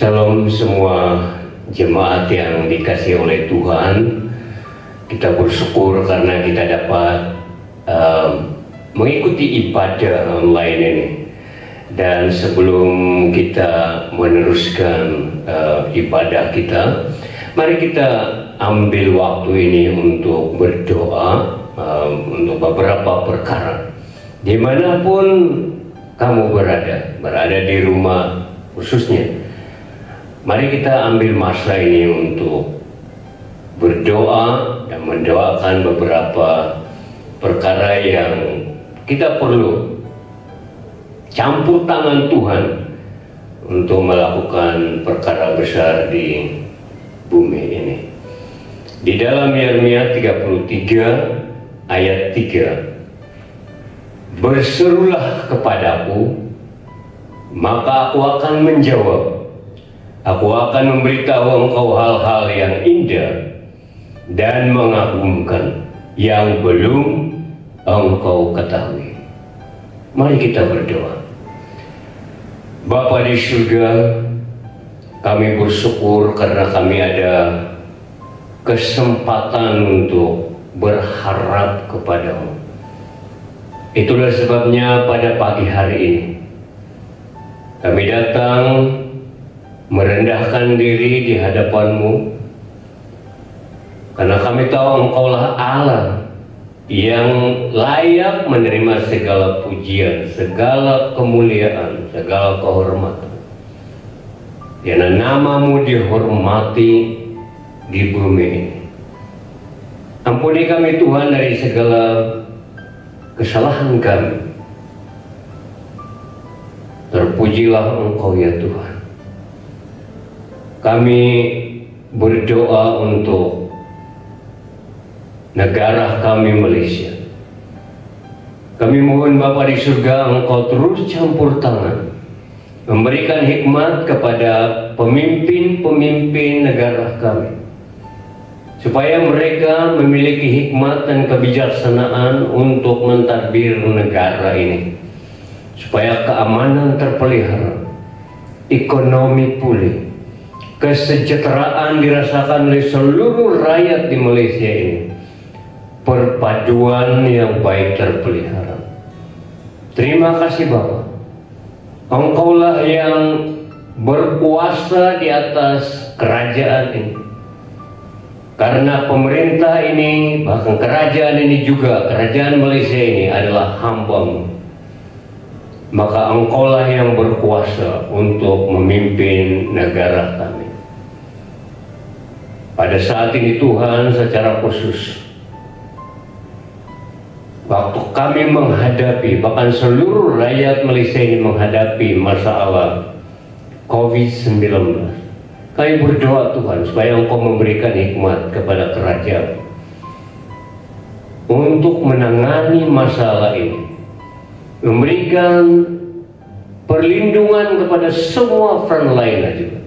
Shalom semua jemaat yang dikasihi oleh Tuhan. Kita bersyukur karena kita dapat mengikuti ibadah online ini. Dan sebelum kita meneruskan ibadah kita, mari kita ambil waktu ini untuk berdoa untuk beberapa perkara. Dimanapun kamu berada di rumah khususnya, mari kita ambil masa ini untuk berdoa dan mendoakan beberapa perkara yang kita perlu campur tangan Tuhan untuk melakukan perkara besar di bumi ini. Di dalam Yeremia 33 ayat 3, berserulah kepadaku, maka aku akan menjawab. Aku akan memberitahu engkau hal-hal yang indah dan mengagumkan yang belum engkau ketahui. Mari kita berdoa. Bapa di surga, kami bersyukur karena kami ada kesempatan untuk berharap kepadamu. Itulah sebabnya pada pagi hari ini kami datang merendahkan diri di hadapan-Mu, karena kami tahu Engkaulah Allah yang layak menerima segala pujian, segala kemuliaan, segala kehormatan. Karena nama-Mu dihormati di bumi ini. Ampuni kami Tuhan dari segala kesalahan kami. Terpujilah Engkau ya Tuhan. Kami berdoa untuk negara kami Malaysia. Kami mohon Bapa di surga, Engkau terus campur tangan, memberikan hikmat kepada pemimpin-pemimpin negara kami, supaya mereka memiliki hikmat dan kebijaksanaan untuk mentadbir negara ini, supaya keamanan terpelihara, ekonomi pulih, kesejahteraan dirasakan oleh seluruh rakyat di Malaysia ini, perpaduan yang baik terpelihara. Terima kasih Bapa, Engkaulah yang berkuasa di atas kerajaan ini. Karena pemerintah ini, bahkan kerajaan ini juga, kerajaan Malaysia ini adalah hamba-Mu, maka Engkaulah yang berkuasa untuk memimpin negara kami. Pada saat ini Tuhan, secara khusus waktu kami menghadapi, bahkan seluruh rakyat Malaysia ini menghadapi masalah COVID-19, kami berdoa Tuhan supaya Engkau memberikan hikmat kepada kerajaan untuk menangani masalah ini, memberikan perlindungan kepada semua frontliner juga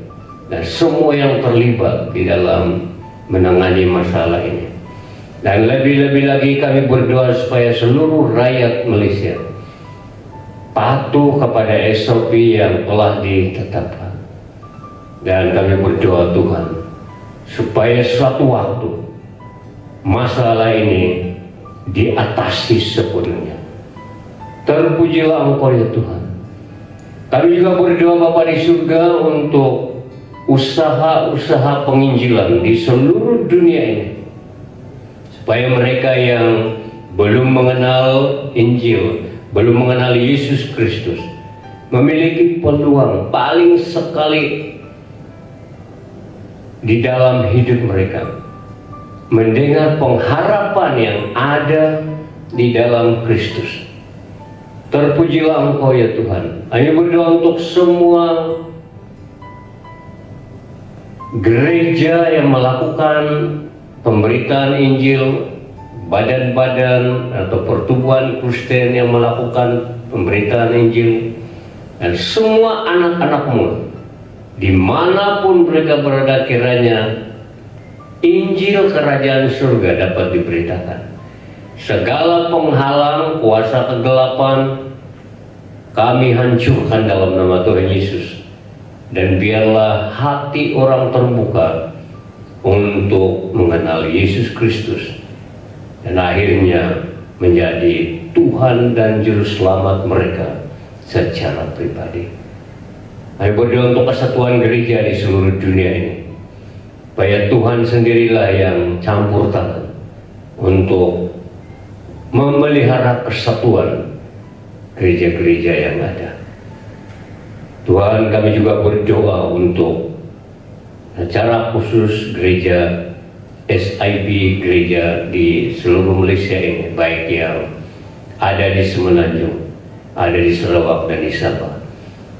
dan semua yang terlibat di dalam menangani masalah ini. Dan lebih-lebih lagi kami berdoa supaya seluruh rakyat Malaysia patuh kepada SOP yang telah ditetapkan. Dan kami berdoa Tuhan supaya suatu waktu masalah ini diatasi sepenuhnya. Terpujilah Engkau ya Tuhan. Kami juga berdoa Bapa di surga untuk usaha-usaha penginjilan di seluruh dunia ini, supaya mereka yang belum mengenal Injil, belum mengenal Yesus Kristus, memiliki peluang paling sekali di dalam hidup mereka, mendengar pengharapan yang ada di dalam Kristus. Terpujilah Engkau ya Tuhan. Kami berdoa untuk semua gereja yang melakukan pemberitaan Injil, badan-badan atau pertubuhan Kristen yang melakukan pemberitaan Injil, dan semua anak-anakmu dimanapun mereka berada, kiranya Injil kerajaan surga dapat diberitakan. Segala penghalang, kuasa kegelapan kami hancurkan dalam nama Tuhan Yesus. Dan biarlah hati orang terbuka untuk mengenal Yesus Kristus, dan akhirnya menjadi Tuhan dan Juru Selamat mereka secara pribadi. Kami berdoa untuk kesatuan gereja di seluruh dunia ini, supaya Tuhan sendirilah yang campur tangan untuk memelihara kesatuan gereja-gereja yang ada. Tuhan, kami juga berdoa untuk secara khusus gereja SIB, gereja di seluruh Malaysia ini, baik yang ada di Semenanjung, ada di Sarawak dan di Sabah.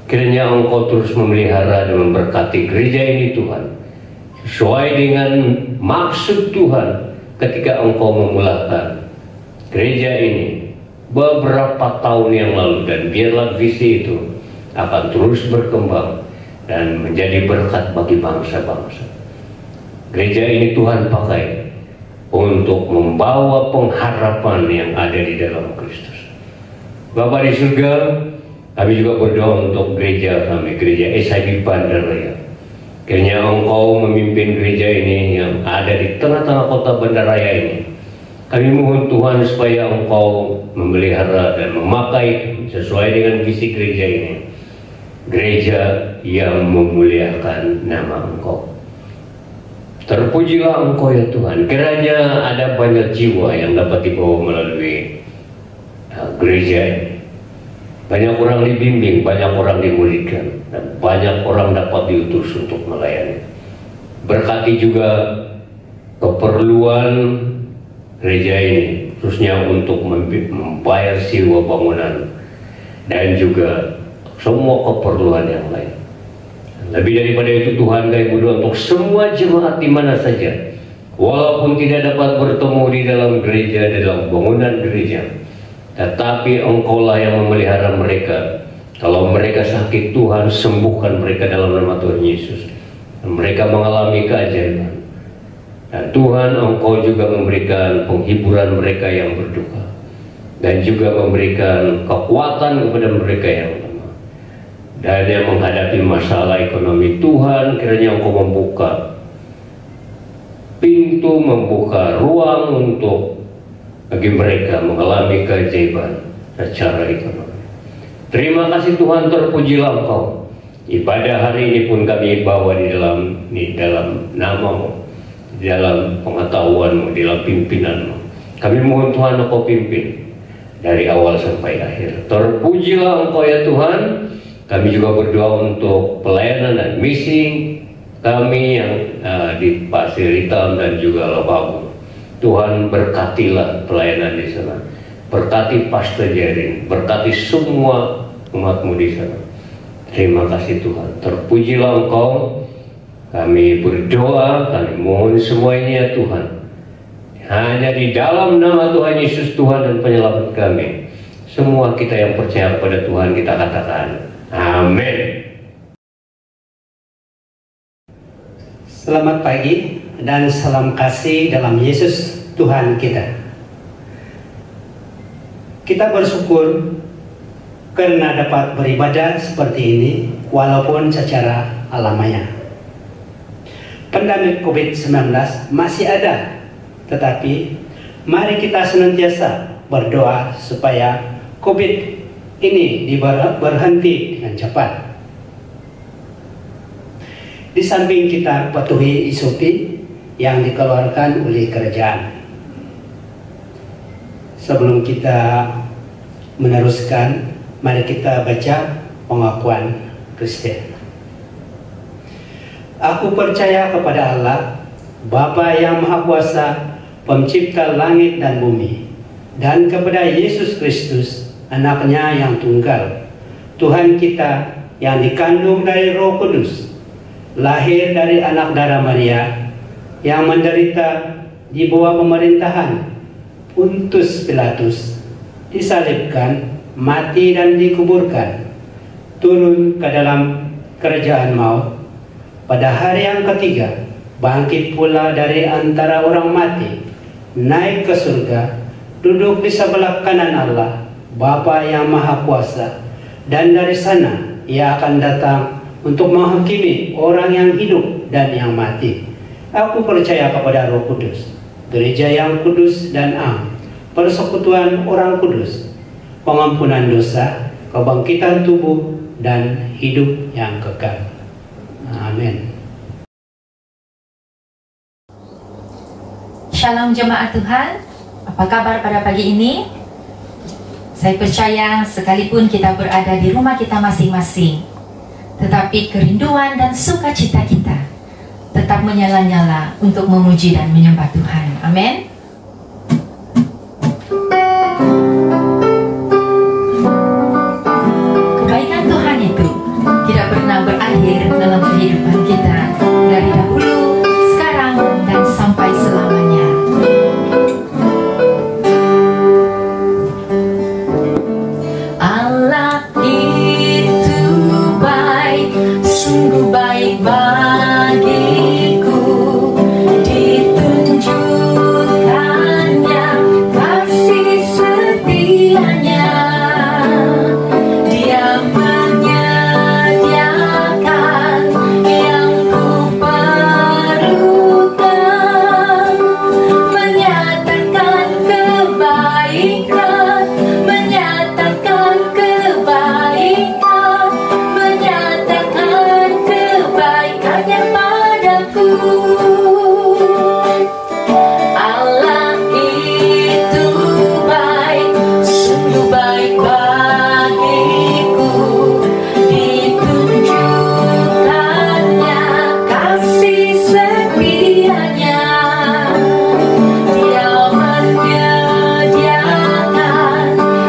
Kiranya Engkau terus memelihara dan memberkati gereja ini Tuhan, sesuai dengan maksud Tuhan ketika Engkau memulakan gereja ini beberapa tahun yang lalu, dan biarlah visi itu akan terus berkembang dan menjadi berkat bagi bangsa-bangsa. Gereja ini Tuhan pakai untuk membawa pengharapan yang ada di dalam Kristus. Bapa di surga, kami juga berdoa untuk gereja kami, gereja SIB Bandaraya. Kiranya Engkau memimpin gereja ini yang ada di tengah-tengah kota Bandaraya ini. Kami mohon Tuhan supaya Engkau memelihara dan memakai sesuai dengan visi gereja ini, gereja yang memuliakan nama Engkau. Terpujilah Engkau ya Tuhan. Kiranya ada banyak jiwa yang dapat dibawa melalui gereja ini. Banyak orang dibimbing, banyak orang dimuliakan, dan banyak orang dapat diutus untuk melayani. Berkati juga keperluan gereja ini, khususnya untuk membayar sewa bangunan dan juga semua keperluan yang lain. Lebih daripada itu Tuhan, kami berdoa untuk semua jemaat di mana saja, walaupun tidak dapat bertemu di dalam gereja, di dalam bangunan gereja, tetapi Engkaulah yang memelihara mereka. Kalau mereka sakit, Tuhan sembuhkan mereka dalam nama Tuhan Yesus. Dan mereka mengalami keajaiban. Dan Tuhan, Engkau juga memberikan penghiburan mereka yang berduka, dan juga memberikan kekuatan kepada mereka yang lemah. Dan yang menghadapi masalah ekonomi, Tuhan, kiranya Engkau membuka pintu, membuka ruang untuk bagi mereka mengalami keajaiban secara ekonomi. Terima kasih Tuhan, terpujilah Engkau. Ibadah hari ini pun kami bawa di dalam nama-Mu, di dalam pengetahuan-Mu, di dalam pimpinan-Mu. Kami mohon Tuhan Engkau pimpin dari awal sampai akhir. Terpujilah Engkau ya Tuhan. Kami juga berdoa untuk pelayanan dan misi kami yang di Pasir Hitam dan juga Lobabu. Tuhan berkatilah pelayanan di sana. Berkati Pastor Jerin, berkati semua umat-Mu di sana. Terima kasih Tuhan. Terpujilah Engkau. Kami berdoa, kami mohon semua ini ya Tuhan, hanya di dalam nama Tuhan Yesus, Tuhan dan Penyelamat kami. Semua kita yang percaya kepada Tuhan, kita katakan amin. Selamat pagi dan salam kasih dalam Yesus Tuhan kita. Kita bersyukur karena dapat beribadah seperti ini walaupun secara alamiah. Pandemi COVID-19 masih ada, tetapi mari kita senantiasa berdoa supaya COVID ini berhenti dengan cepat. Di samping kita patuhi SOP yang dikeluarkan oleh kerajaan. Sebelum kita meneruskan, mari kita baca pengakuan Kristen. Aku percaya kepada Allah, Bapa yang Maha Kuasa, Pencipta langit dan bumi, dan kepada Yesus Kristus, anaknya yang tunggal, Tuhan kita yang dikandung dari Roh Kudus, lahir dari anak darah Maria, yang menderita di bawah pemerintahan Pontius Pilatus, disalibkan, mati dan dikuburkan, turun ke dalam kerajaan maut, pada hari yang ketiga bangkit pula dari antara orang mati, naik ke surga, duduk di sebelah kanan Allah, Bapa yang Maha Kuasa, dan dari sana Ia akan datang untuk menghakimi orang yang hidup dan yang mati. Aku percaya kepada Roh Kudus, gereja yang kudus dan am, persekutuan orang kudus, pengampunan dosa, kebangkitan tubuh, dan hidup yang kekal. Amin. Shalom jemaat Tuhan, apa kabar pada pagi ini? Saya percaya sekalipun kita berada di rumah kita masing-masing, tetapi kerinduan dan sukacita kita tetap menyala-nyala untuk memuji dan menyembah Tuhan. Amin. Kebaikan Tuhan itu tidak pernah berakhir dalam kehidupan kita, dari dahulu, sekarang, dan sampai selamanya. Allah itu baik, sungguh baik bagiku, ditunjukkannya kasih setianya. Dia menyediakan yang ku perlukan, menyatakan kebaikan, menyatakan kebaikan, menyatakan kebaikannya padaku. Allah itu baik, sungguh baik bagiku, ditunjukkannya kasih setianya. Dia menyediakan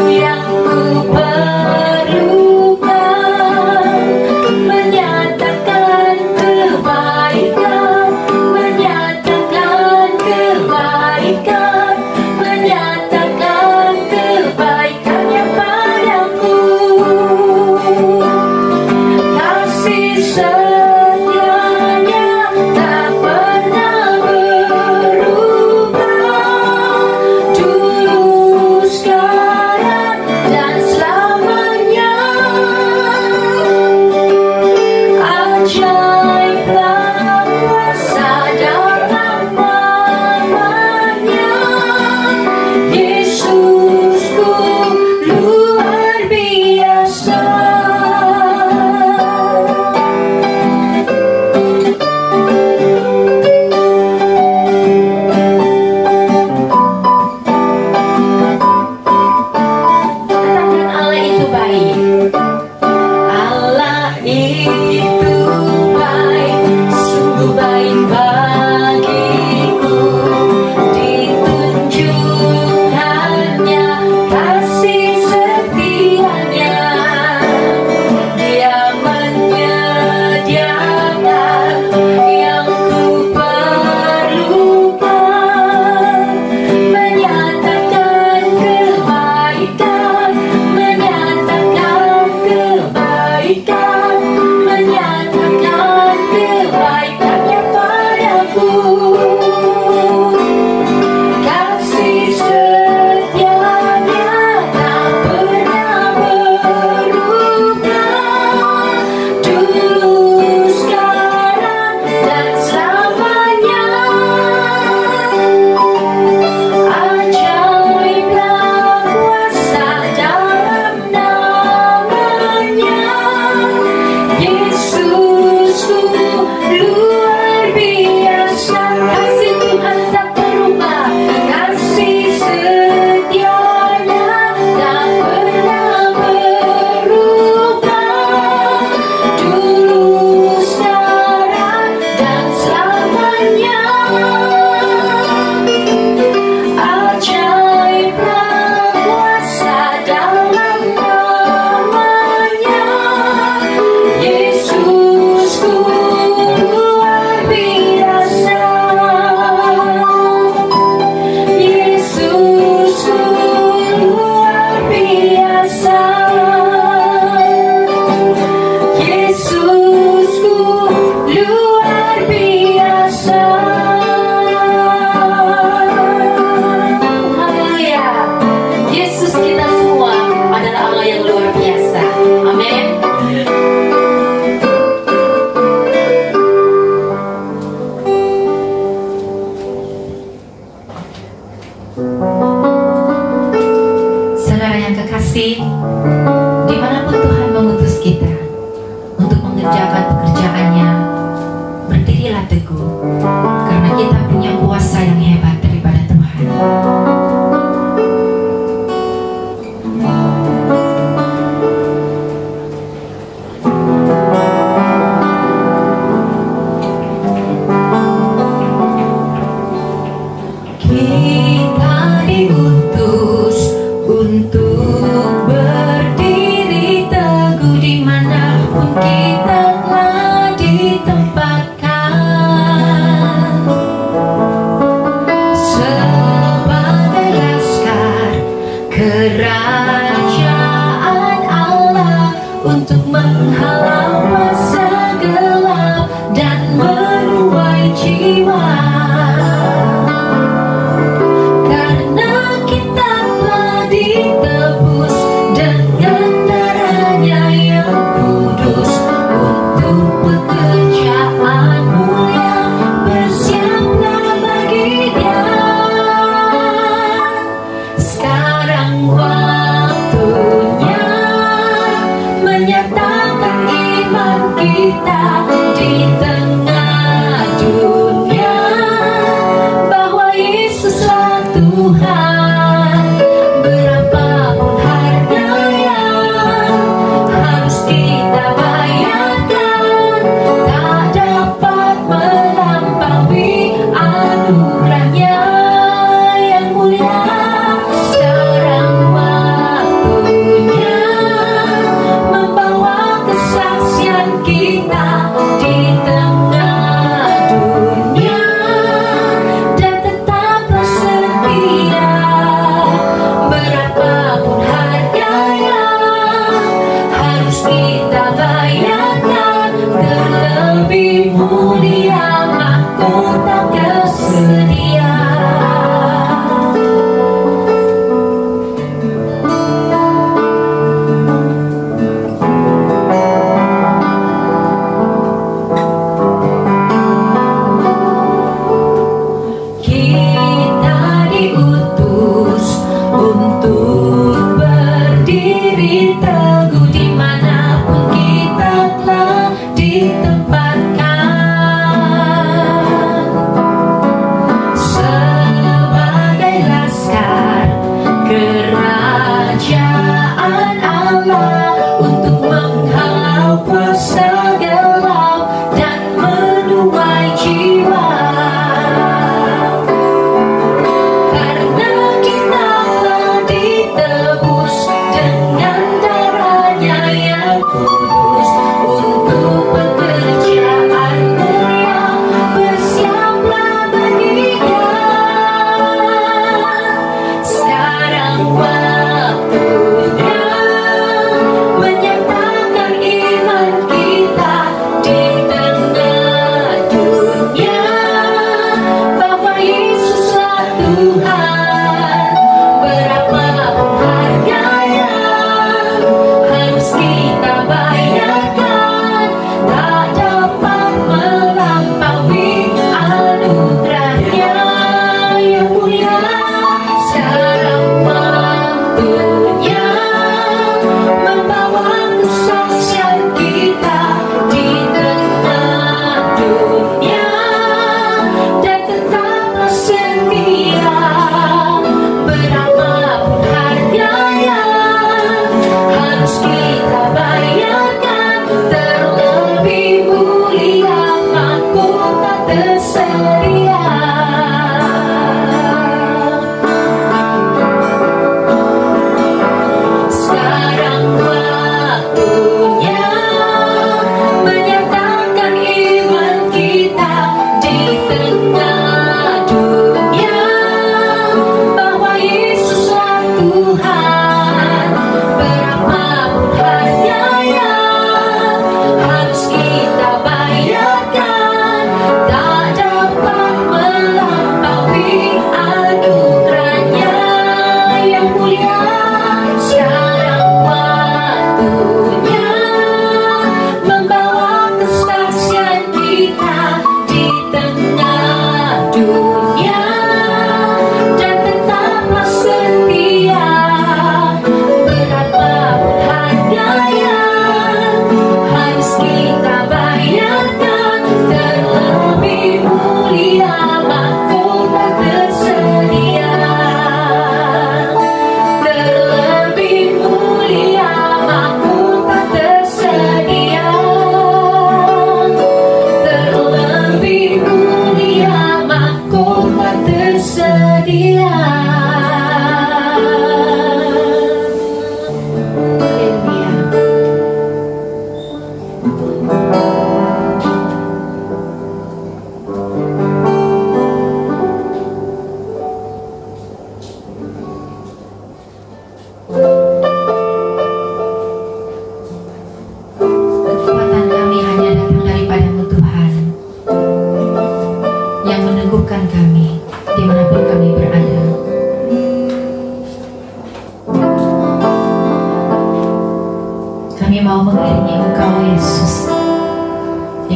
yang ku perlukan, menyatakan kebaikan, menyatakan kebaikan, menyatakan kebaikannya padaku. Kasih setianya tak pernah berubah, dulu, sekarang, dan selamanya. Ajaiblah kuasa dalam namanya, Yesusku luar biasa.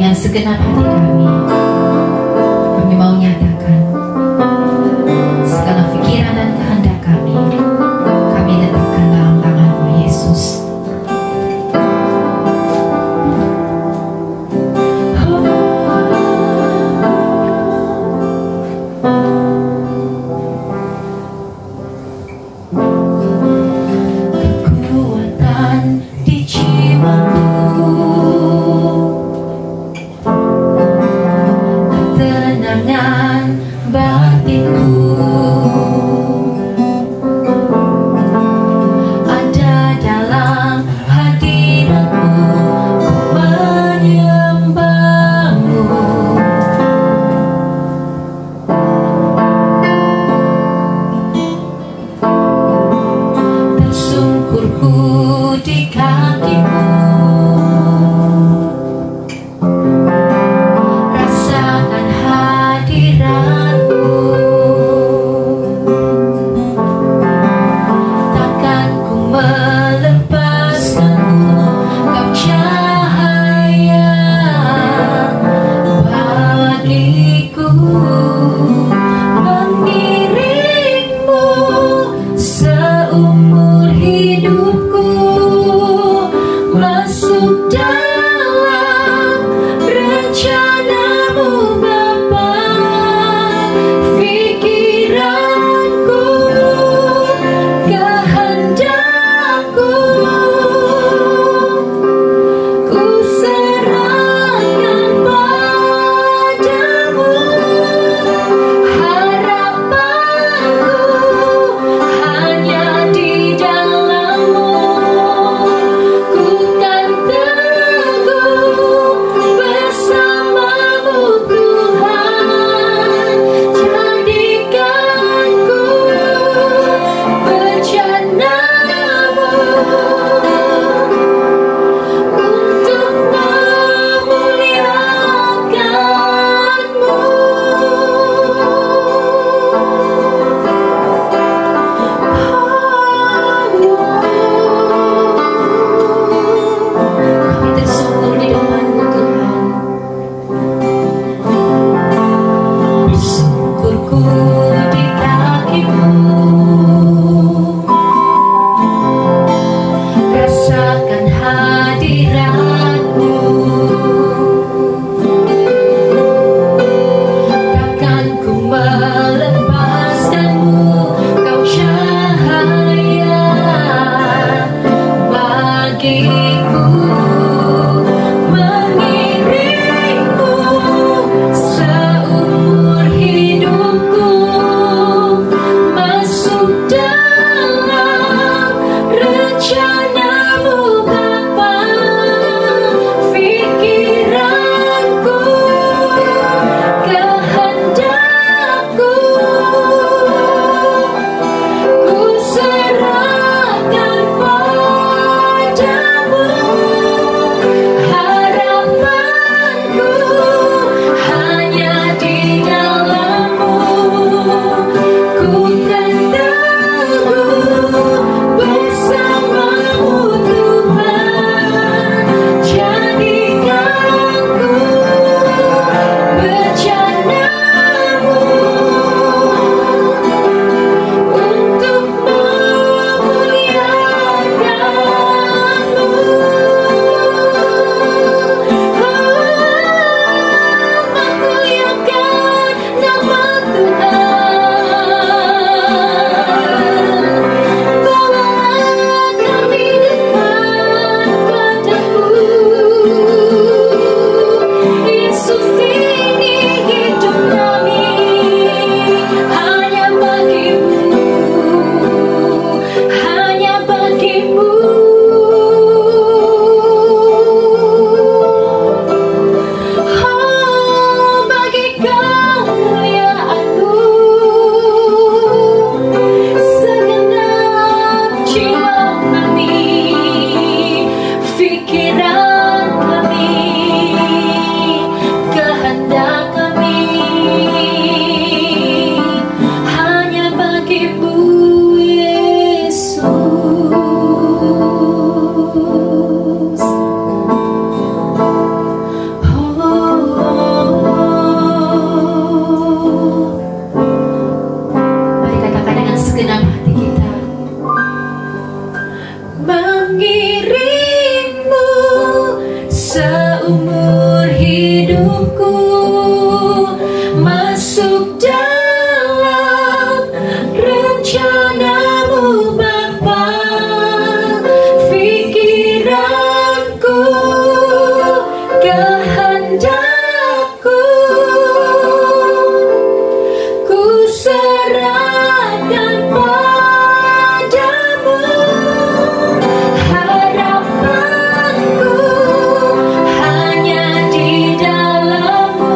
dengan segenap hati kami mau nyatakan segala pikiran dan kehendak kami letakkan dalam tangan-Mu Yesus. Kekuatan di jiwaku, ketenangan hidupku masuk dalam rencanamu Bapa. Pikiranku, kehendakku, ku serahkan padamu. Harapanku hanya di dalam-Mu.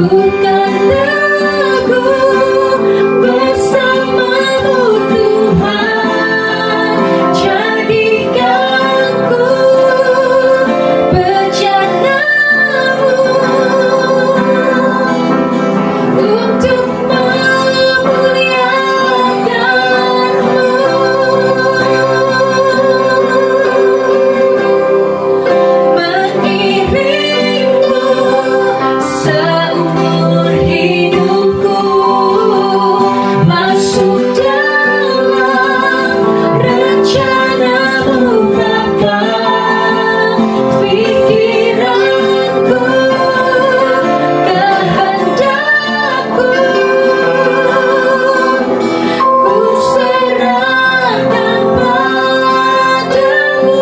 Ku kan teguh bersama-Mu Tuhan. Jadikanku bejana-Mu untuk mengiringmu seumur hidupku masuk dalam rencana-Mu Bapa. Pikiranku, kehendakku, ku serahkan padamu.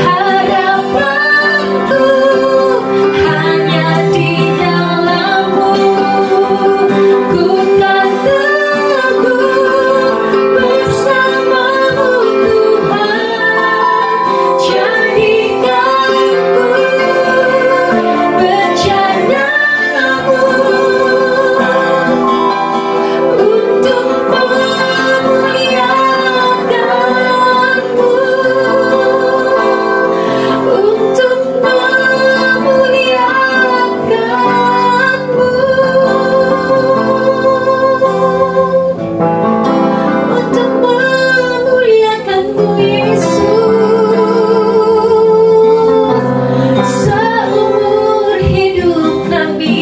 Harapanku hanya di dalam-Mu. Ku kan teguh bersama-Mu Tuhan. Jadikanku bejana-Mu untuk memuliakan-Mu, untuk memuliakan-Mu, untuk memuliakan-Mu Yesus. Seumur hidup kami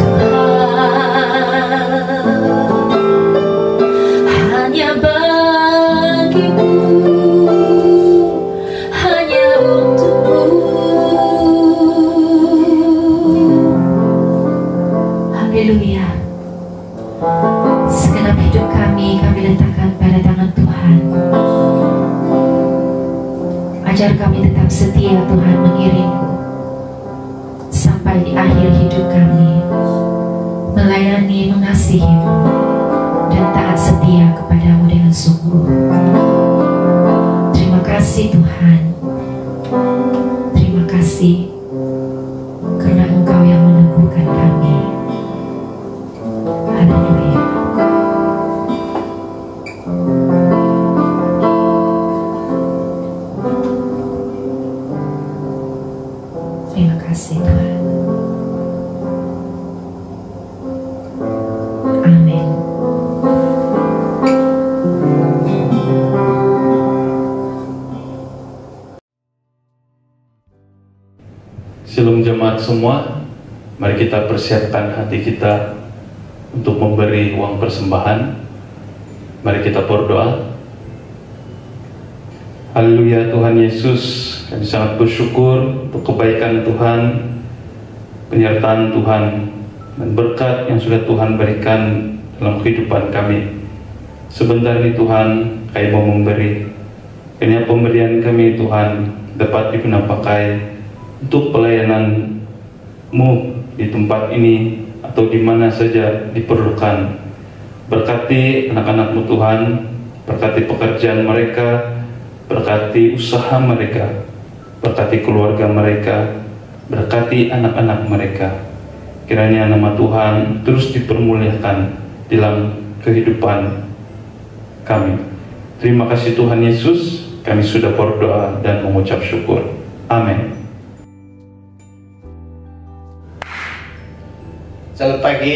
Tuhan, hanya bagi-Mu, hanya untuk-Mu. Haleluya. Segenap hidup kami letakkan pada tangan Tuhan. Ajar kami tetap setia Tuhan mengiring-Mu sampai di akhir hidup kami, melayani, mengasihi-Mu, dan taat setia kepada-Mu dengan sungguh. Terima kasih Tuhan. Terima kasih karena Engkau yang meneguhkan kami. Haleluya. Terima kasih Tuhan. Amin. Shalom jemaat semua, mari kita persiapkan hati kita untuk memberi uang persembahan. Mari kita berdoa. Haleluya Tuhan Yesus, kami sangat bersyukur untuk kebaikan Tuhan, penyertaan Tuhan, dan berkat yang sudah Tuhan berikan dalam kehidupan kami. Sebentar ini Tuhan, kami mau memberi. Kiranya pemberian kami Tuhan dapat digunakan pakai untuk pelayanan-Mu di tempat ini atau di mana saja diperlukan. Berkati anak-anak-Mu Tuhan, berkati pekerjaan mereka, berkati usaha mereka, berkati keluarga mereka, berkati anak-anak mereka. Kiranya nama Tuhan terus dipermuliakan dalam kehidupan kami. Terima kasih Tuhan Yesus, kami sudah berdoa dan mengucap syukur. Amin. Selamat pagi,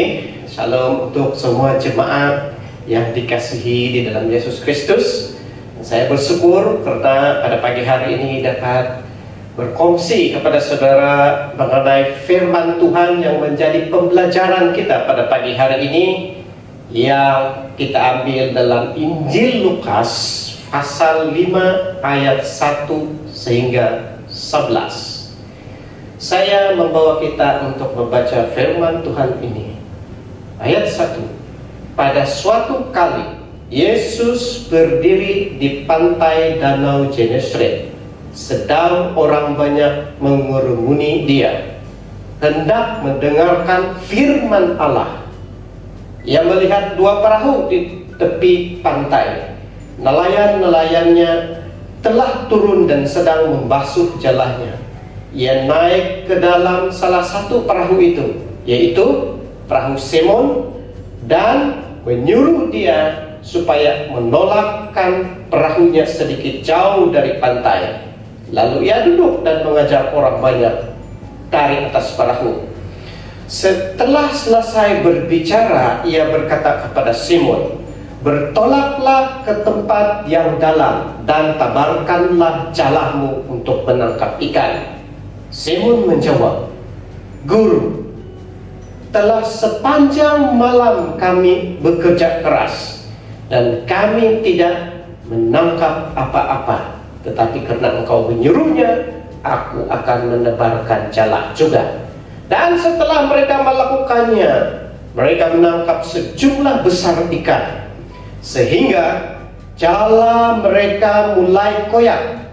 shalom untuk semua jemaat yang dikasihi di dalam Yesus Kristus. Saya bersyukur karena pada pagi hari ini dapat berkongsi kepada saudara mengenai firman Tuhan yang menjadi pembelajaran kita pada pagi hari ini, yang kita ambil dalam Injil Lukas pasal 5 ayat 1 sehingga 11. saya membawa kita untuk membaca firman Tuhan ini. Ayat 1. Pada suatu kali Yesus berdiri di pantai Danau Genesaret, sedang orang banyak mengurumuni dia, hendak mendengarkan firman Allah. Ia melihat dua perahu di tepi pantai. Nelayan-nelayannya telah turun dan sedang membasuh jalannya. Ia naik ke dalam salah satu perahu itu, yaitu perahu Simon, dan menyuruh dia supaya menolakkan perahunya sedikit jauh dari pantai. Lalu ia duduk dan mengajar orang banyak dari atas perahu. Setelah selesai berbicara, ia berkata kepada Simon, "Bertolaklah ke tempat yang dalam dan tabarkanlah jalamu untuk menangkap ikan." Simon menjawab, "Guru, telah sepanjang malam kami bekerja keras dan kami tidak menangkap apa-apa. Tetapi karena engkau menyuruhnya, aku akan menebarkan jala juga." Dan setelah mereka melakukannya, mereka menangkap sejumlah besar ikan, sehingga jala mereka mulai koyak.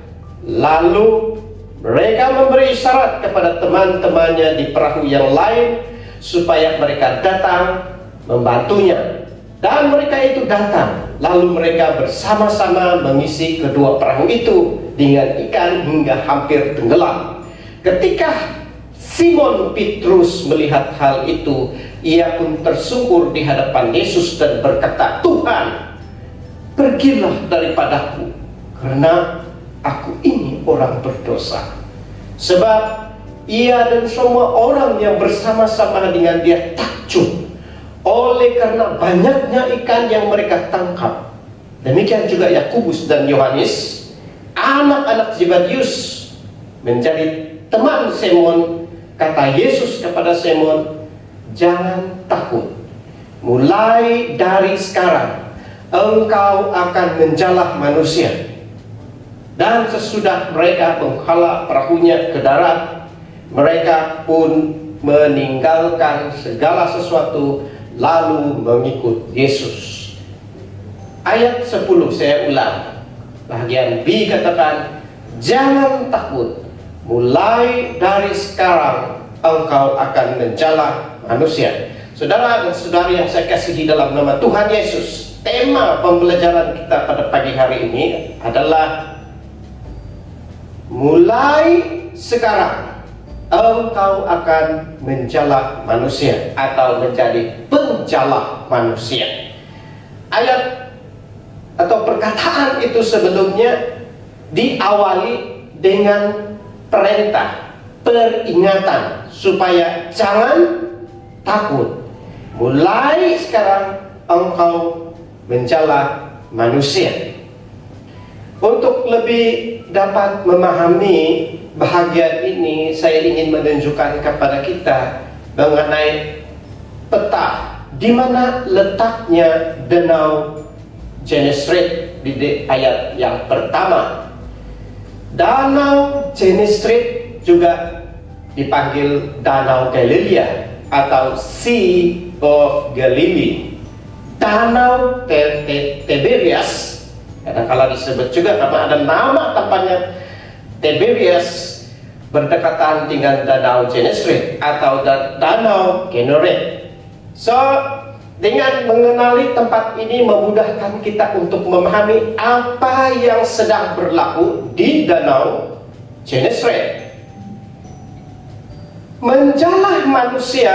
Lalu mereka memberi isyarat kepada teman-temannya di perahu yang lain supaya mereka datang membantunya. Dan mereka itu datang. Lalu mereka bersama-sama mengisi kedua perahu itu dengan ikan hingga hampir tenggelam. Ketika Simon Petrus melihat hal itu, ia pun tersungkur di hadapan Yesus dan berkata, "Tuhan, pergilah daripadaku, karena aku ini orang berdosa." Sebab ia dan semua orang yang bersama-sama dengan dia takjub oleh karena banyaknya ikan yang mereka tangkap. Demikian juga Yakobus dan Yohanes, anak-anak Zebedius, menjadi teman Simon. Kata Yesus kepada Simon, "Jangan takut. Mulai dari sekarang engkau akan menjala manusia." Dan sesudah mereka menghala perahunya ke darat, mereka pun meninggalkan segala sesuatu lalu mengikut Yesus. Ayat 10 saya ulang. Bagian B katakan, "Jangan takut. Mulai dari sekarang engkau akan menjala manusia." Saudara dan saudari yang saya kasihi dalam nama Tuhan Yesus, tema pembelajaran kita pada pagi hari ini adalah mulai sekarang engkau akan menjala manusia atau menjadi penjala manusia. Ayat atau perkataan itu sebelumnya diawali dengan perintah, peringatan supaya jangan takut. Mulai sekarang engkau menjala manusia. Untuk lebih dapat memahami bahagian ini, saya ingin menunjukkan kepada kita mengenai peta di mana letaknya Danau Genesaret di ayat yang pertama. Danau Genesaret juga dipanggil Danau Galilea atau Sea of Galilee. Danau Tiberias, kadang-kala disebut juga karena ada nama tempatnya Tiberias, berdekatan dengan Danau Genesaret atau Danau Gennesaret. So, dengan mengenali tempat ini memudahkan kita untuk memahami apa yang sedang berlaku di Danau Genesaret. Menjala manusia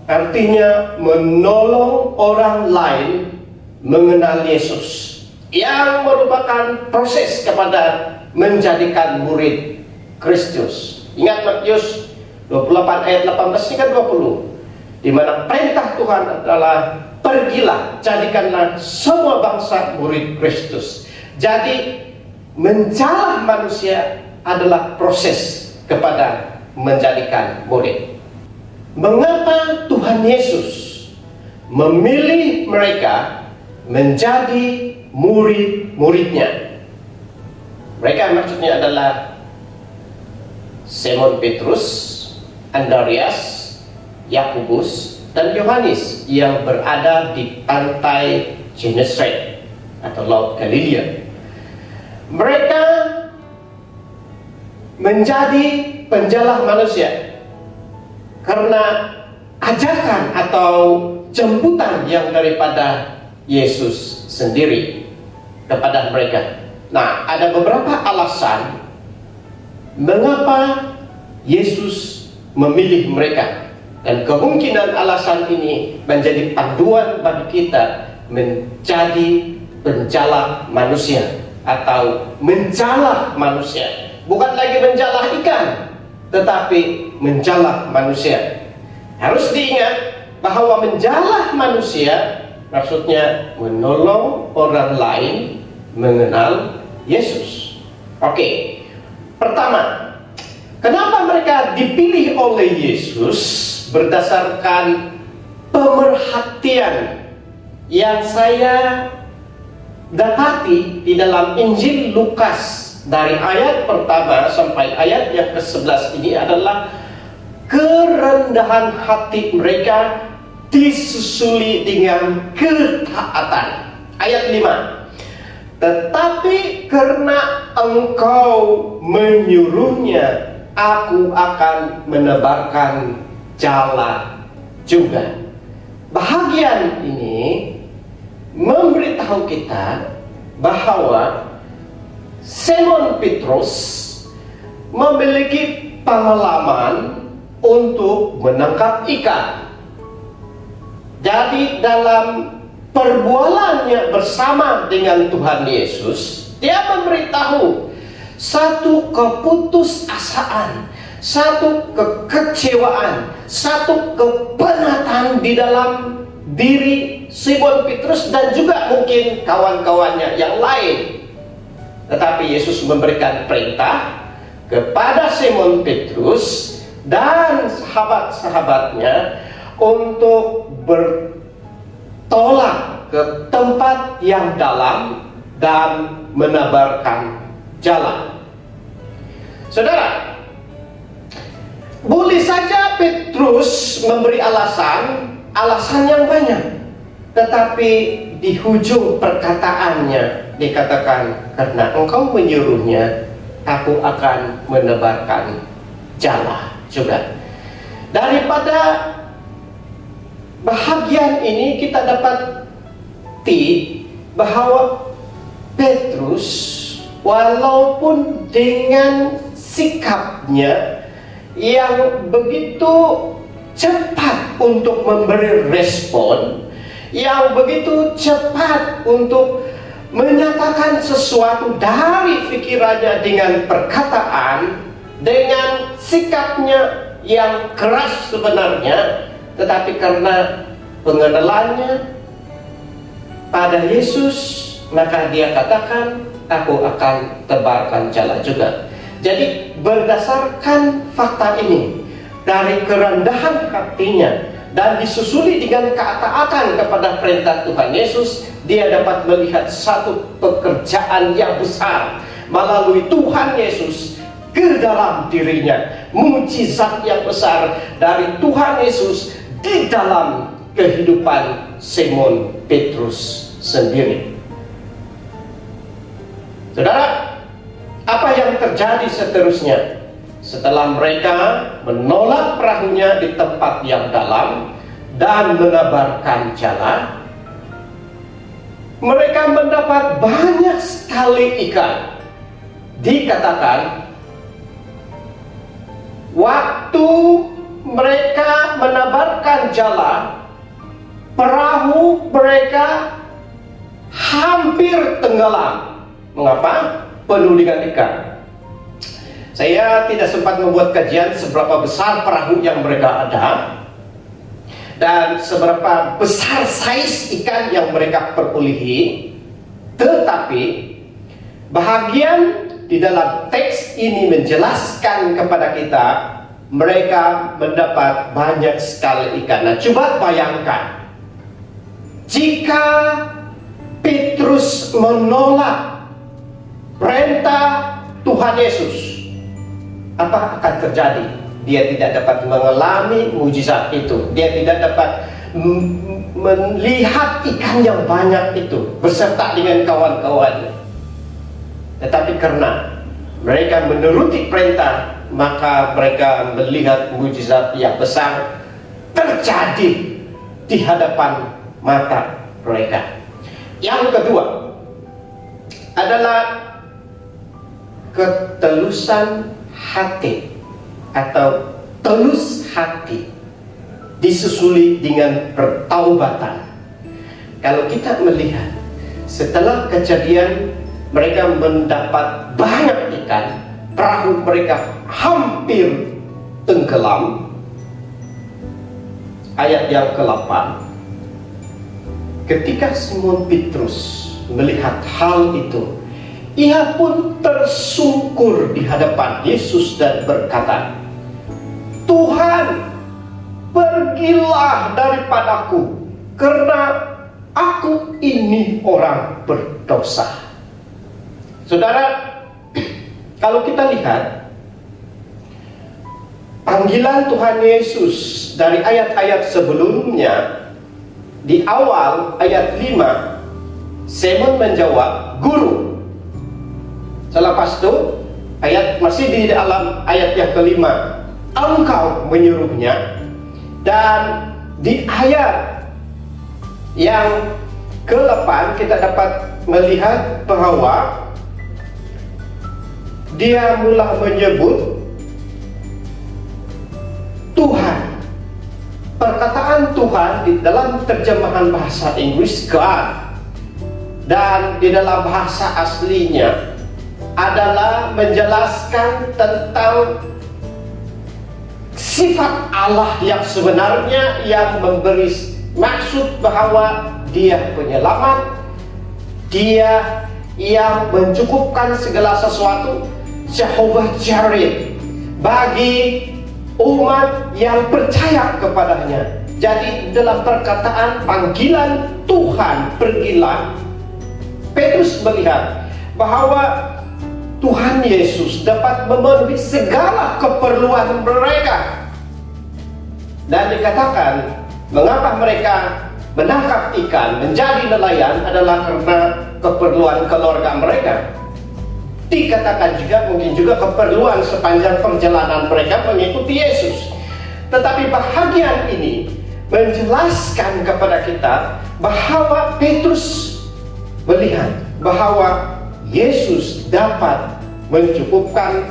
artinya menolong orang lain mengenal Yesus, yang merupakan proses kepada menjadikan murid Kristus. Ingat Matius 28 ayat 18 hingga 20, di mana perintah Tuhan adalah pergilah, jadikanlah semua bangsa murid Kristus. Jadi menjala manusia adalah proses kepada menjadikan murid. Mengapa Tuhan Yesus memilih mereka menjadi murid-muridnya? Mereka maksudnya adalah Simon Petrus, Andreas, Yakobus, dan Yohanes yang berada di pantai Genesaret atau Laut Galilea. Mereka menjadi penjala manusia karena ajakan atau jemputan yang daripada Yesus sendiri kepada mereka. Nah, ada beberapa alasan mengapa Yesus memilih mereka, dan kemungkinan alasan ini menjadi panduan bagi kita menjadi penjala manusia atau menjala manusia. Bukan lagi menjala ikan, tetapi menjala manusia. Harus diingat bahwa menjala manusia maksudnya menolong orang lain mengenal Yesus. Oke, pertama, kenapa mereka dipilih oleh Yesus? Berdasarkan pemerhatian yang saya dapati di dalam Injil Lukas, dari ayat pertama sampai ayat yang ke-11 ini adalah kerendahan hati mereka disusuli dengan ketaatan. Ayat 5, tetapi karena engkau menyuruhnya, aku akan menebarkan jala juga. Bahagian ini memberitahu kita bahwa Simon Petrus memiliki pengalaman untuk menangkap ikan. Jadi dalam perbualannya bersama dengan Tuhan Yesus, dia memberitahu satu keputusasaan, satu kekecewaan, satu kepenatan di dalam diri Simon Petrus dan juga mungkin kawan-kawannya yang lain. Tetapi Yesus memberikan perintah kepada Simon Petrus dan sahabat-sahabatnya untuk bertolak ke tempat yang dalam dan menebarkan jala. Saudara, boleh saja Petrus memberi alasan yang banyak, tetapi di ujung perkataannya dikatakan, karena engkau menyuruhnya, aku akan menebarkan jala juga. Daripada bahagian ini kita dapati bahwa Petrus walaupun dengan sikapnya yang begitu cepat untuk memberi respon, yang begitu cepat untuk menyatakan sesuatu dari pikirannya dengan perkataan, dengan sikapnya yang keras sebenarnya, tetapi karena pengenalannya pada Yesus, maka dia katakan, aku akan tebarkan jala juga. Jadi berdasarkan fakta ini, dari kerendahan hatinya dan disusuli dengan ketaatan kepada perintah Tuhan Yesus, dia dapat melihat satu pekerjaan yang besar melalui Tuhan Yesus ke dalam dirinya. Mukjizat yang besar dari Tuhan Yesus di dalam kehidupan Simon Petrus sendiri. Saudara, apa yang terjadi seterusnya? Setelah mereka menolak perahunya di tempat yang dalam dan menebarkan jala, mereka mendapat banyak sekali ikan. Dikatakan waktu mereka menebarkan jala, perahu mereka hampir tenggelam. Mengapa? Penuh dengan ikan. Saya tidak sempat membuat kajian seberapa besar perahu yang mereka ada dan seberapa besar size ikan yang mereka perolehi. Tetapi bahagian di dalam teks ini menjelaskan kepada kita mereka mendapat banyak sekali ikan. Nah, coba bayangkan jika Petrus menolak perintah Tuhan Yesus, apa akan terjadi? Dia tidak dapat mengalami mujizat itu. Dia tidak dapat melihat ikan yang banyak itu beserta dengan kawan-kawannya. Tetapi karena mereka menuruti perintah, maka mereka melihat mujizat yang besar terjadi di hadapan mata mereka. Yang kedua adalah ketulusan hati atau tulus hati disusuli dengan pertaubatan. Kalau kita melihat setelah kejadian mereka mendapat banyak ikan, perahu mereka hampir tenggelam. Ayat yang ke-8, ketika Simon Petrus melihat hal itu, ia pun tersungkur di hadapan Yesus dan berkata, "Tuhan, pergilah daripadaku, karena aku ini orang berdosa." Saudara, kalau kita lihat panggilan Tuhan Yesus dari ayat-ayat sebelumnya, di awal ayat 5, Simon menjawab, "Guru." Selepas itu, masih di dalam ayat yang ke-5, "Engkau menyuruhnya." Dan di ayat yang ke-8 kita dapat melihat bahwa dia mula menyebut Tuhan. Perkataan Tuhan di dalam terjemahan bahasa Inggris God, dan di dalam bahasa aslinya adalah menjelaskan tentang sifat Allah yang sebenarnya, yang memberi maksud bahwa Dia penyelamat, Dia yang mencukupkan segala sesuatu, Jehovah Jireh bagi umat yang percaya kepadanya. Jadi dalam perkataan panggilan Tuhan, "Pergilah", Petrus melihat bahwa Tuhan Yesus dapat memenuhi segala keperluan mereka. Dan dikatakan mengapa mereka menangkap ikan, menjadi nelayan adalah karena keperluan keluarga mereka. Dikatakan juga mungkin juga keperluan sepanjang perjalanan mereka mengikuti Yesus. Tetapi bahagian ini menjelaskan kepada kita bahwa Petrus melihat bahwa Yesus dapat mencukupkan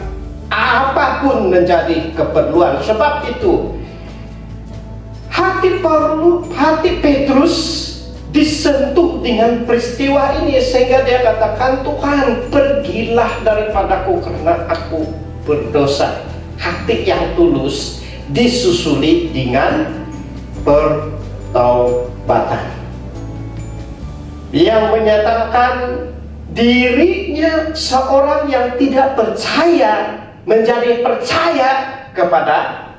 apapun menjadi keperluan. Sebab itu hati Petrus disentuh dengan peristiwa ini, sehingga dia katakan, "Tuhan, pergilah daripadaku karena aku berdosa." Hati yang tulus disusuli dengan pertaubatan. Yang menyatakan dirinya seorang yang tidak percaya menjadi percaya kepada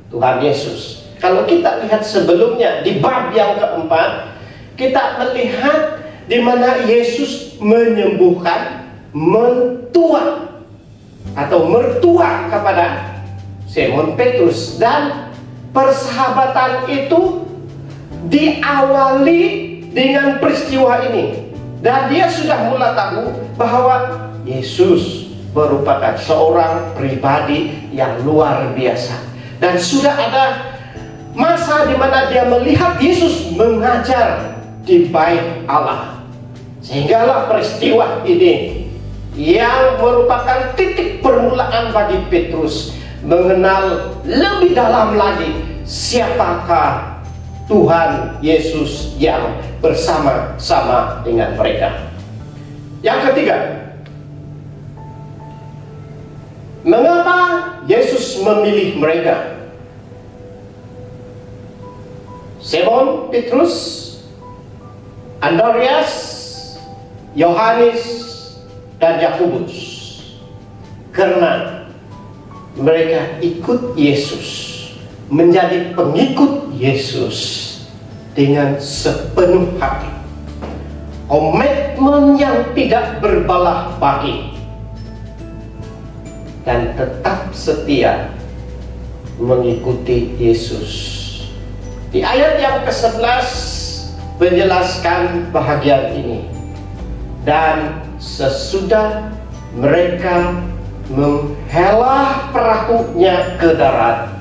Tuhan Yesus. Kalau kita lihat sebelumnya di bab yang keempat, kita melihat di mana Yesus menyembuhkan mentua atau mertua kepada Simon Petrus, dan persahabatan itu diawali dengan peristiwa ini. Dan dia sudah mulai tahu bahwa Yesus merupakan seorang pribadi yang luar biasa. Dan sudah ada masa di mana dia melihat Yesus mengajar di bait Allah. Sehinggalah peristiwa ini yang merupakan titik permulaan bagi Petrus mengenal lebih dalam lagi siapakah Tuhan Yesus yang bersama-sama dengan mereka. Yang ketiga, mengapa Yesus memilih mereka? Simon Petrus, Andreas, Yohanes, dan Yakobus. Karena mereka ikut Yesus, menjadi pengikut Yesus dengan sepenuh hati. Komitmen yang tidak berbelah bagi. dan tetap setia mengikuti Yesus. Di ayat yang ke-11 menjelaskan bahagian ini. Dan sesudah mereka menghela perahunya ke darat,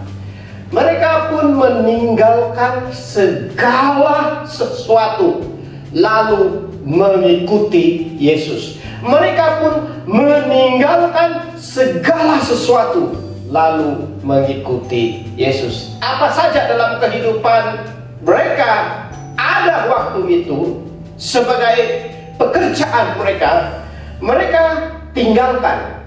mereka pun meninggalkan segala sesuatu lalu mengikuti Yesus. Mereka pun meninggalkan segala sesuatu lalu mengikuti Yesus. Apa saja dalam kehidupan mereka ada waktu itu sebagai pekerjaan mereka tinggalkan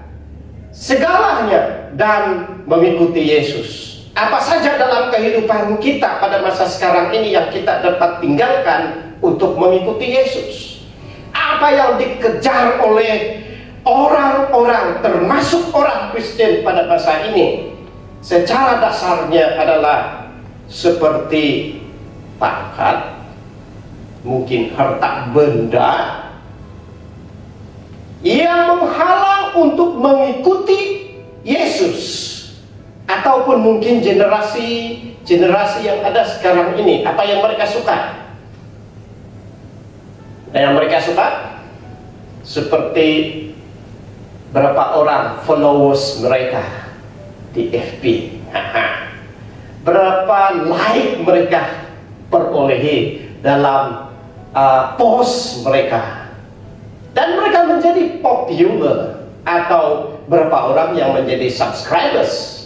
segalanya dan mengikuti Yesus. Apa saja dalam kehidupan kita pada masa sekarang ini yang kita dapat tinggalkan untuk mengikuti Yesus? Apa yang dikejar oleh orang-orang, termasuk orang Kristen pada masa ini, secara dasarnya adalah seperti pangkat, mungkin harta benda yang menghalang untuk mengikuti Yesus. Ataupun mungkin generasi yang ada sekarang ini, apa yang mereka suka? Yang mereka suka seperti berapa orang followers mereka di FB, berapa like mereka perolehi dalam post mereka, dan mereka menjadi popular, atau berapa orang yang menjadi subscribers.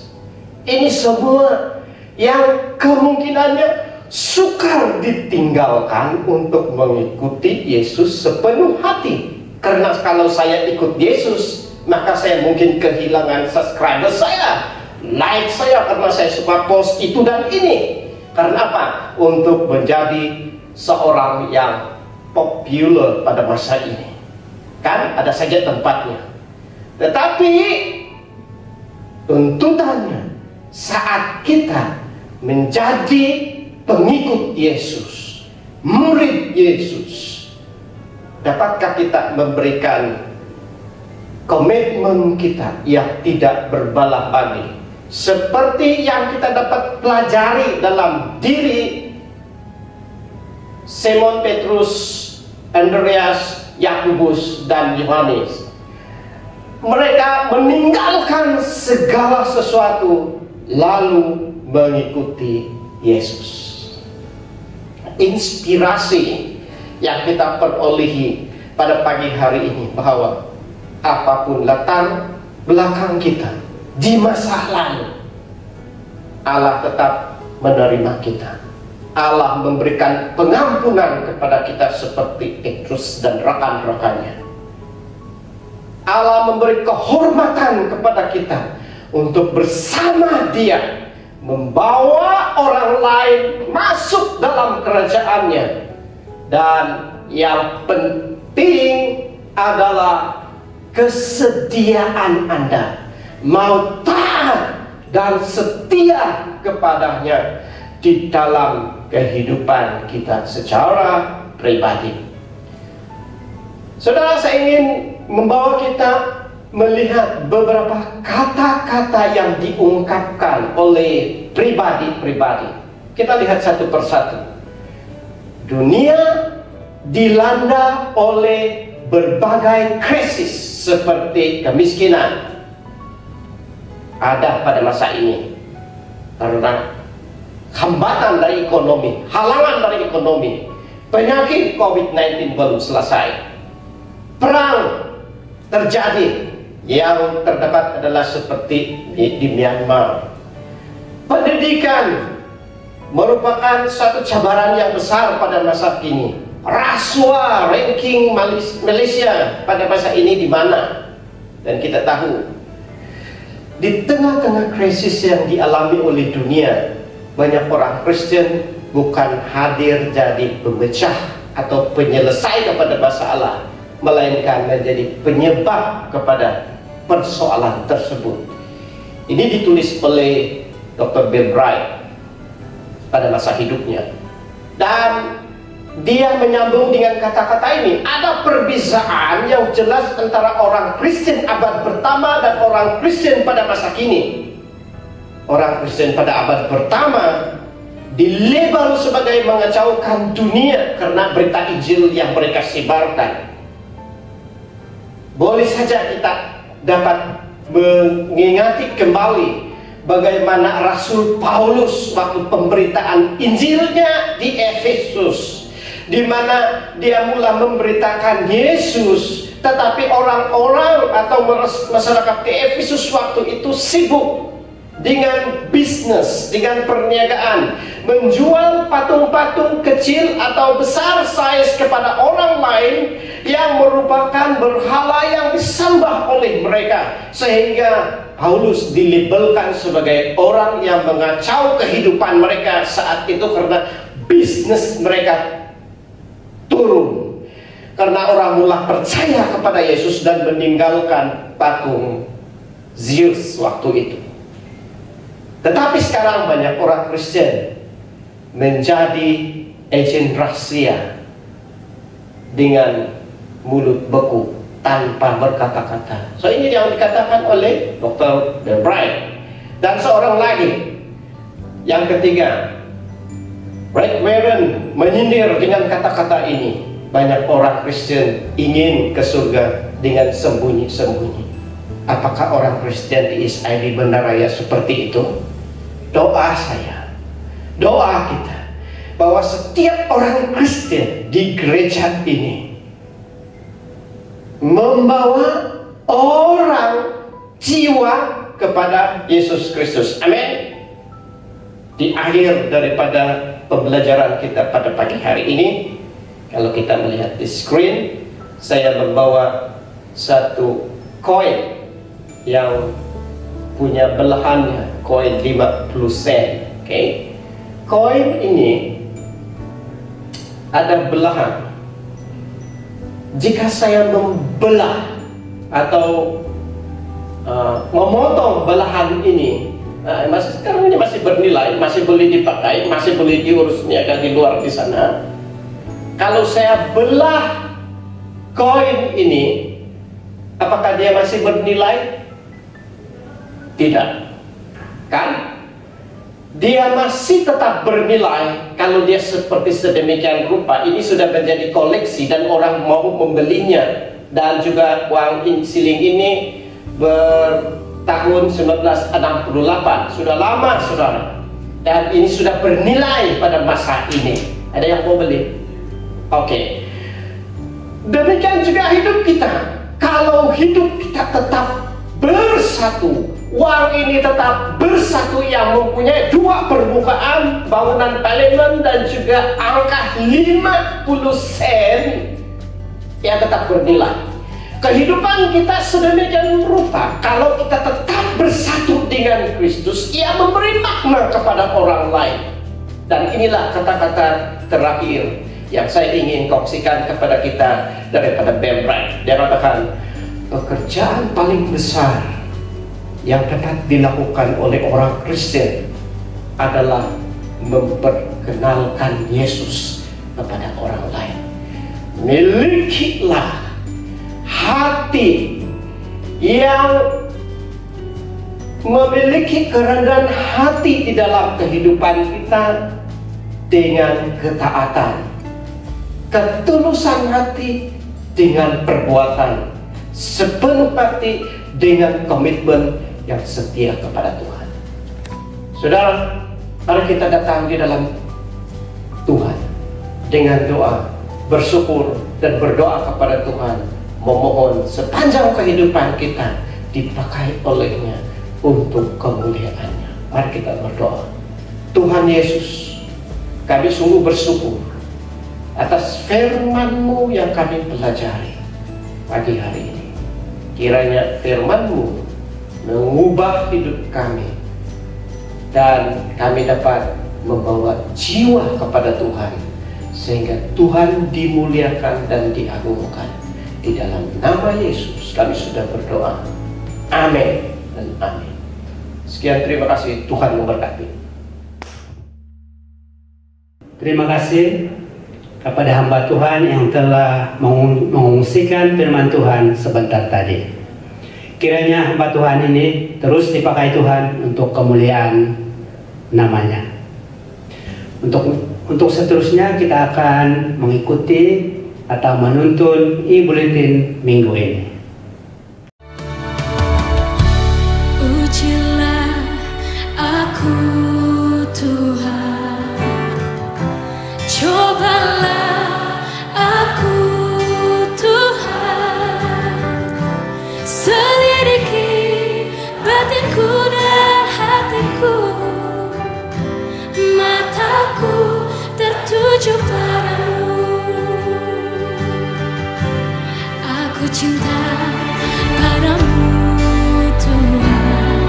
Ini semua yang kemungkinannya sukar ditinggalkan untuk mengikuti Yesus sepenuh hati. Karena kalau saya ikut Yesus, maka saya mungkin kehilangan subscriber saya, like saya, karena saya suka post itu dan ini. Karena apa? Untuk menjadi seorang yang popular pada masa ini. Kan ada saja tempatnya. Tetapi tuntutannya saat kita menjadi pengikut Yesus, murid Yesus, dapatkah kita memberikan komitmen kita yang tidak berbalah bagi, seperti yang kita dapat pelajari dalam diri Simon Petrus, Andreas, Yakobus, dan Yohanes? Mereka meninggalkan segala sesuatu lalu mengikuti Yesus. Inspirasi yang kita perolehi pada pagi hari ini bahwa apapun latar belakang kita di masa lalu, Allah tetap menerima kita. Allah memberikan pengampunan kepada kita seperti Petrus dan rekan-rekannya. Allah memberi kehormatan kepada kita untuk bersama Dia membawa orang lain masuk dalam kerajaannya. Dan yang penting adalah kesediaan Anda mau taat dan setia kepadanya di dalam kehidupan kita secara pribadi. Saudara, saya ingin membawa kita melihat beberapa kata-kata yang diungkapkan oleh pribadi-pribadi. Kita lihat satu persatu. Dunia dilanda oleh berbagai krisis seperti kemiskinan. Ada pada masa ini karena hambatan dari ekonomi, halangan dari ekonomi, penyakit COVID-19 belum selesai, perang terjadi. Yang terdapat adalah seperti di Myanmar. Pendidikan merupakan suatu cabaran yang besar pada masa kini. Rasuah, ranking Malaysia pada masa ini di mana? Dan kita tahu, di tengah-tengah krisis yang dialami oleh dunia, banyak orang Kristen bukan hadir jadi pemecah atau penyelesai kepada masalah, melainkan menjadi penyebab kepada persoalan tersebut. Ini ditulis oleh Dr. Bill Bright pada masa hidupnya. Dan dia menyambung dengan kata-kata ini. Ada perbedaan yang jelas antara orang Kristen abad pertama dan orang Kristen pada masa kini. Orang Kristen pada abad pertama dilabel sebagai mengacaukan dunia karena berita Injil yang mereka sebarkan. Boleh saja kita dapat mengingati kembali bagaimana Rasul Paulus waktu pemberitaan Injilnya di Efesus, di mana dia mulai memberitakan Yesus, tetapi orang-orang atau masyarakat di Efesus waktu itu sibuk dengan bisnis, dengan perniagaan, menjual patung-patung kecil atau besar size kepada orang lain yang merupakan berhala yang disembah oleh mereka, sehingga Paulus dilabelkan sebagai orang yang mengacau kehidupan mereka saat itu karena bisnis mereka turun, karena orang mulai percaya kepada Yesus dan meninggalkan patung Zeus waktu itu. Tetapi sekarang banyak orang Kristen menjadi agen rahasia dengan mulut beku tanpa berkata-kata. So ini yang dikatakan oleh Dr. Bright. Dan seorang lagi, yang ketiga, Bright Warren menyindir dengan kata-kata ini. Banyak orang Kristen ingin ke surga dengan sembunyi-sembunyi. Apakah orang Kristen di ISID Banda Raya seperti itu? Doa saya, doa kita, bahwa setiap orang Kristen di gereja ini membawa orang jiwa kepada Yesus Kristus. Amin. Di akhir daripada pembelajaran kita pada pagi hari ini, kalau kita melihat di screen, saya membawa satu koin yang punya belahannya, koin 50 sen. Okay? Koin ini ada belahan. Jika saya membelah atau memotong belahan ini, sekarang ini masih bernilai, masih boleh dipakai, masih boleh diurus niaga di luar di sana. Kalau saya belah koin ini, apakah dia masih bernilai? Tidak, kan? Dia masih tetap bernilai kalau dia seperti sedemikian rupa. Ini sudah menjadi koleksi dan orang mau membelinya. Dan juga uang siling ini bertahun 1968, sudah lama saudara. Dan ini sudah bernilai pada masa ini. Ada yang mau beli? Oke. Demikian juga hidup kita. Kalau hidup kita tetap bersatu, uang ini tetap bersatu yang mempunyai dua permukaan, bangunan parlemen dan juga angka 50 sen yang tetap bernilai. Kehidupan kita sedemikian rupa, kalau kita tetap bersatu dengan Kristus, ia memberi makna kepada orang lain. Dan inilah kata-kata terakhir yang saya ingin kongsikan kepada kita daripada Ben Bright. Dia katakan, pekerjaan paling besar yang dapat dilakukan oleh orang Kristen adalah memperkenalkan Yesus kepada orang lain. Milikilah hati yang memiliki kerendahan hati di dalam kehidupan kita dengan ketaatan, ketulusan hati dengan perbuatan, sepenuh hati dengan komitmen yang setia kepada Tuhan. Saudara, mari kita datang di dalam Tuhan dengan doa, bersyukur dan berdoa kepada Tuhan, memohon sepanjang kehidupan kita dipakai olehnya untuk kemuliaan-Nya. Mari kita berdoa. Tuhan Yesus, kami sungguh bersyukur atas firman-Mu yang kami pelajari pagi hari ini. Kiranya firman-Mu mengubah hidup kami dan kami dapat membawa jiwa kepada Tuhan, sehingga Tuhan dimuliakan dan diagungkan. Di dalam nama Yesus kami sudah berdoa. Amin dan amin. Sekian, terima kasih. Tuhan memberkati. Terima kasih kepada hamba Tuhan yang telah mengungsikan firman Tuhan sebentar tadi. Kiranya hamba Tuhan ini terus dipakai Tuhan untuk kemuliaan namanya. Untuk seterusnya kita akan mengikuti atau menuntun e-bulletin minggu ini. Ujilah aku Tuhan, cobalah aku Tuhan, selidiki batinku dan hatiku, mataku tertuju padamu. Aku cinta padamu Tuhan,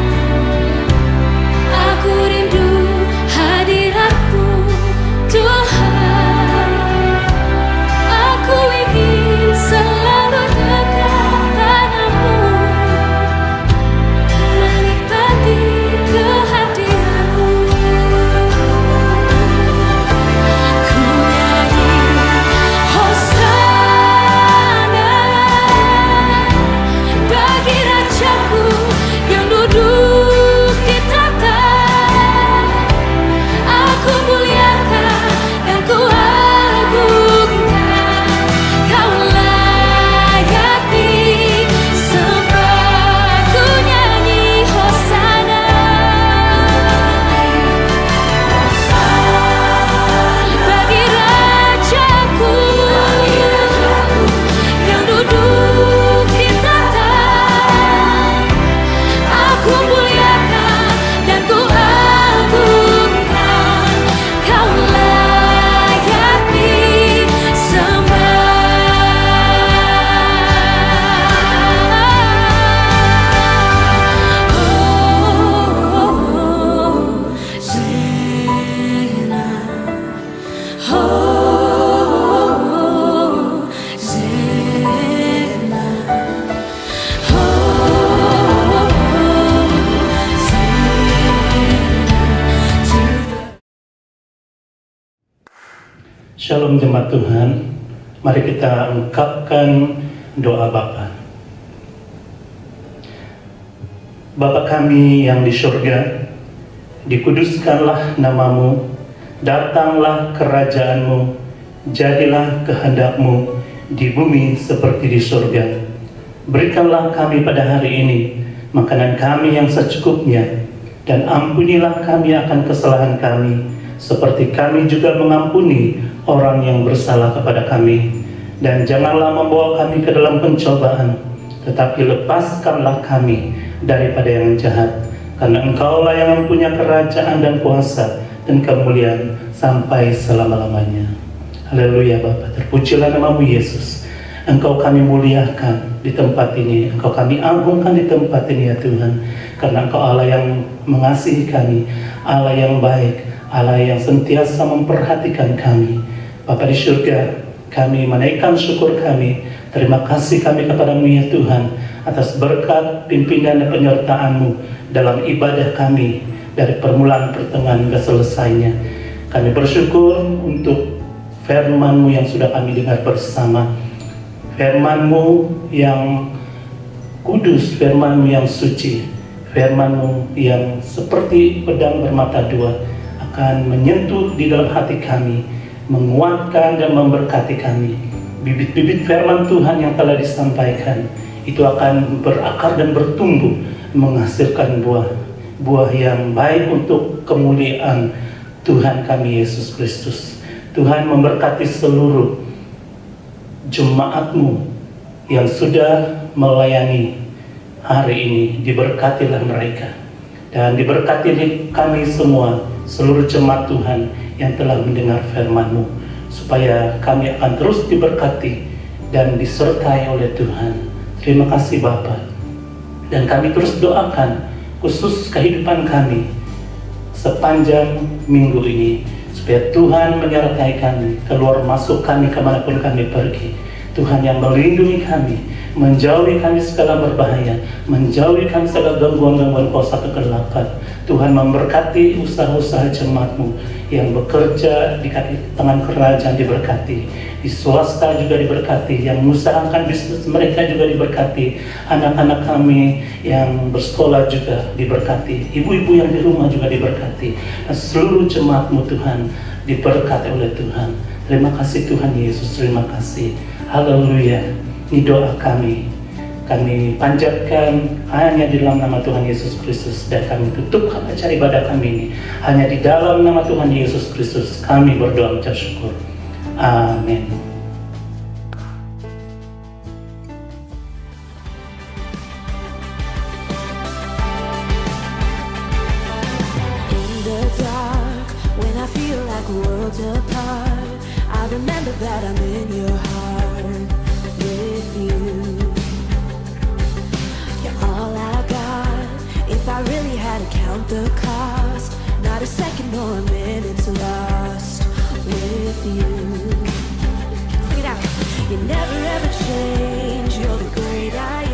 aku rindu hadiratmu Tuhan, aku ingin selalu dekat padamu, menikmati kehadiranmu. Ku nyanyi Hosana bagi Rajaku yang duduk di tahta. Aku muliakan dan ku agungkan, Kau layak disembah. Ku nyanyi Hosana bagi Rajaku yang duduk di tahta. Aku muliakan dan ku agungkan, Kau layak disembah. Shalom jemaat Tuhan, mari kita ungkapkan doa Bapa. Bapa kami yang di surga, dikuduskanlah namamu, datanglah kerajaanmu, jadilah kehendak-Mu di bumi seperti di surga. Berikanlah kami pada hari ini makanan kami yang secukupnya, dan ampunilah kami akan kesalahan kami, seperti kami juga mengampuni orang yang bersalah kepada kami. Dan janganlah membawa kami ke dalam pencobaan, tetapi lepaskanlah kami daripada yang jahat, karena Engkaulah yang mempunyai kerajaan dan kuasa dan kemuliaan sampai selama-lamanya. Haleluya Bapa, terpujilah namamu Yesus. Engkau kami muliakan di tempat ini, Engkau kami agungkan di tempat ini ya Tuhan, karena Engkau Allah yang mengasihi kami, Allah yang baik, Allah yang sentiasa memperhatikan kami. Bapa di surga, kami menaikkan syukur kami, terima kasih kami kepadamu ya Tuhan, atas berkat pimpinan dan penyertaan-Mu dalam ibadah kami dari permulaan pertengahan hingga selesainya. Kami bersyukur untuk firman-Mu yang sudah kami dengar bersama, firman-Mu yang kudus, firman-Mu yang suci, firman-Mu yang seperti pedang bermata dua, akan menyentuh di dalam hati kami, menguatkan dan memberkati kami. Bibit-bibit firman Tuhan yang telah disampaikan itu akan berakar dan bertumbuh, menghasilkan buah yang baik untuk kemuliaan Tuhan kami Yesus Kristus. Tuhan memberkati seluruh jemaat-Mu yang sudah melayani hari ini, diberkatilah mereka, dan diberkati kami semua, seluruh jemaat Tuhan yang telah mendengar firman-Mu, supaya kami akan terus diberkati dan disertai oleh Tuhan. Terima kasih Bapa, dan kami terus doakan khusus kehidupan kami sepanjang minggu ini, supaya Tuhan menyertai kami, keluar masuk kami kemanapun kami pergi. Tuhan yang melindungi kami, menjauhi kami segala berbahaya, menjauhi kami segala gangguan-gangguan kuasa kegelapan. Tuhan memberkati usaha-usaha jemaat-Mu yang bekerja di kaki tangan kerajaan diberkati, di swasta juga diberkati, yang mengusahakan bisnis mereka juga diberkati, anak-anak kami yang bersekolah juga diberkati, ibu-ibu yang di rumah juga diberkati, dan seluruh jemaat-Mu Tuhan diberkati oleh Tuhan. Terima kasih Tuhan Yesus, terima kasih. Haleluya. Ini doa kami panjatkan hanya di dalam nama Tuhan Yesus Kristus, dan kami tutupkan acara ibadah kami ini hanya di dalam nama Tuhan Yesus Kristus. Kami berdoa ucap syukur. Amin. In the dark, when I feel like worlds apart, I remember that I'm in your heart with you. All I got, if I really had to count the cost, not a second or a minute's lost with you. Sing it out. You never ever change, you're the great I am.